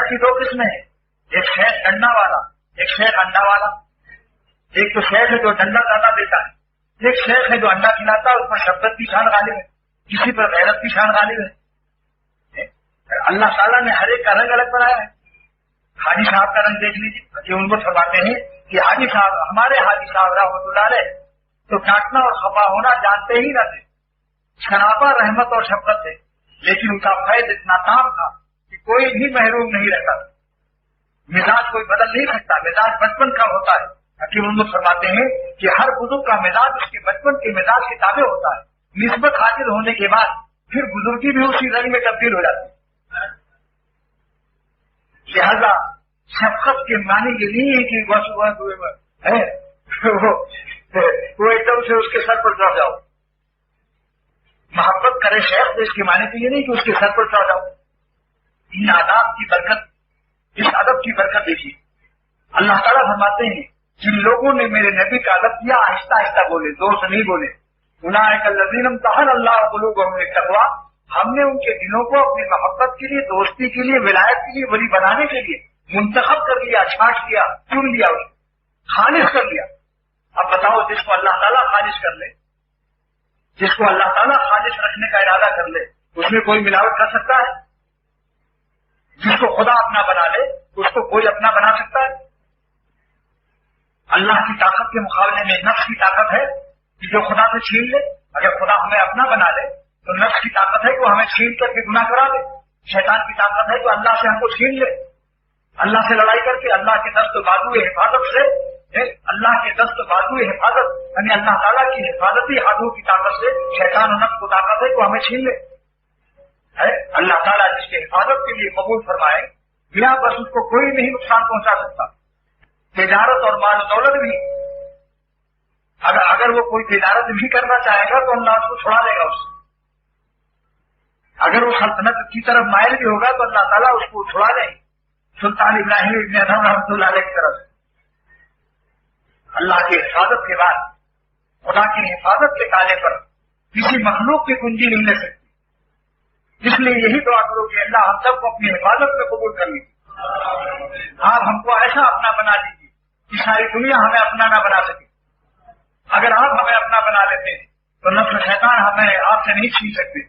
की दो किस्में हैं, एक शहद डंडा वाला, एक शहद अंडा वाला। एक तो शहद है जो डंडा ज्यादा देता है, एक शहद है जो अंडा खिलाता है, उसमें शब्दत की शान गालिब है, किसी पर गैरत की शान गालिब है। अल्लाह ताला ने हर एक का रंग अलग बनाया है। हाजी साहब का रंग देख लीजिए, कि उनको फरमाते हैं कि हाजी साहब, हमारे हाजी साहब रहमतुल्लाह अलैह तो काटना और खफा होना जानते ही न थे, शराबा रहमत और शफकत थे, लेकिन उनका फैज़ इतना ताम था कि कोई भी महरूम नहीं रहता। मिजाज कोई बदल नहीं सकता, मिजाज बचपन का होता है। हकीम उनको फरमाते हैं कि हर बुजुर्ग का मिजाज उसके बचपन के मिजाज के ताबे होता है। निस्बत हासिल होने के बाद फिर बुजुर्गी भी उसी रंग में तब्दील हो जाती है। लिहाजा शफकत के मानी ये नहीं है कि बस है वो एकदम से उसके सर पर चढ़ जाओ। मोहब्बत करे शेख तो इसके माने तो ये नहीं कि उसके सर पर चढ़ जाओ। इन आदाब की बरकत, इस अदब की बरकत देखिए। अल्लाह ताला फरमाते हैं जिन लोगों ने मेरे नबी का अदब किया, आहिस्ता आहिस्ता बोले, जोर से नहीं बोले। उलाइकल्लज़ीना इम्तहन अल्लाहु क़ुलूबहुम लित्तक़वा, हमने उनके दिलों को अपनी मोहब्बत के लिए, दोस्ती के लिए, विलायत के लिए, वली बनाने के लिए मुंतखब कर लिया, छांट लिया, चुन लिया, खालिस कर लिया। अब बताओ, जिसको अल्लाह ताला खालिस कर ले, जिसको अल्लाह ताला खालिस रखने का इरादा कर ले, उसमें कोई मिलावट कर सकता है? जिसको खुदा अपना बना ले, उसको कोई अपना बना सकता है? अल्लाह की ताकत के मुकाबले में नफ्स की ताकत है कि जो खुदा से छीन ले। अगर खुदा हमें अपना बना ले तो नफ्स की ताकत है कि वो हमें छीन करके गुनाह करा दे। शैतान की ताकत है तो अल्लाह से हमको छीन ले, अल्लाह से लड़ाई करके, अल्लाह के दस्त बाजू हिफाजत से, अल्लाह के दस्त बाजू हिफाजत यानी अल्लाह ताला की हिफाजती हाथों की ताकत से शैतान और नफ्स को ताकत है तो हमें छीन ले। है अल्लाह ताला जिसके हिफाजत के लिए कबूल फरमाए, बिना बस उसको कोई नहीं नुकसान पहुंचा सकता। तिजारत और माल दौलत भी, अगर वो कोई तिजारत भी करना चाहेगा तो अल्लाह उसको छुड़ा देगा उससे। अगर वो सल्तनत की तरफ मायल भी होगा तो अल्लाह ताला उसको छुड़ा देंगे। सुल्तान इब्राहिम इब्न अदहम रहमतुल्लाह अलैह की तरफ अल्लाह की हिफाजत के बाद खुदा की हिफाजत के ताले पर किसी मखलूक की कुंजी नहीं ले सकती। इसलिए यही दुआ करो कि अल्लाह हम सबको अपनी हिफाजत में कबूल कर लीजिए। आप हमको ऐसा अपना बना दीजिए कि सारी दुनिया हमें अपना ना बना सके। अगर आप हमें अपना बना लेते हैं तो नफ्स शैतान हमें आपसे नहीं छीन सकते।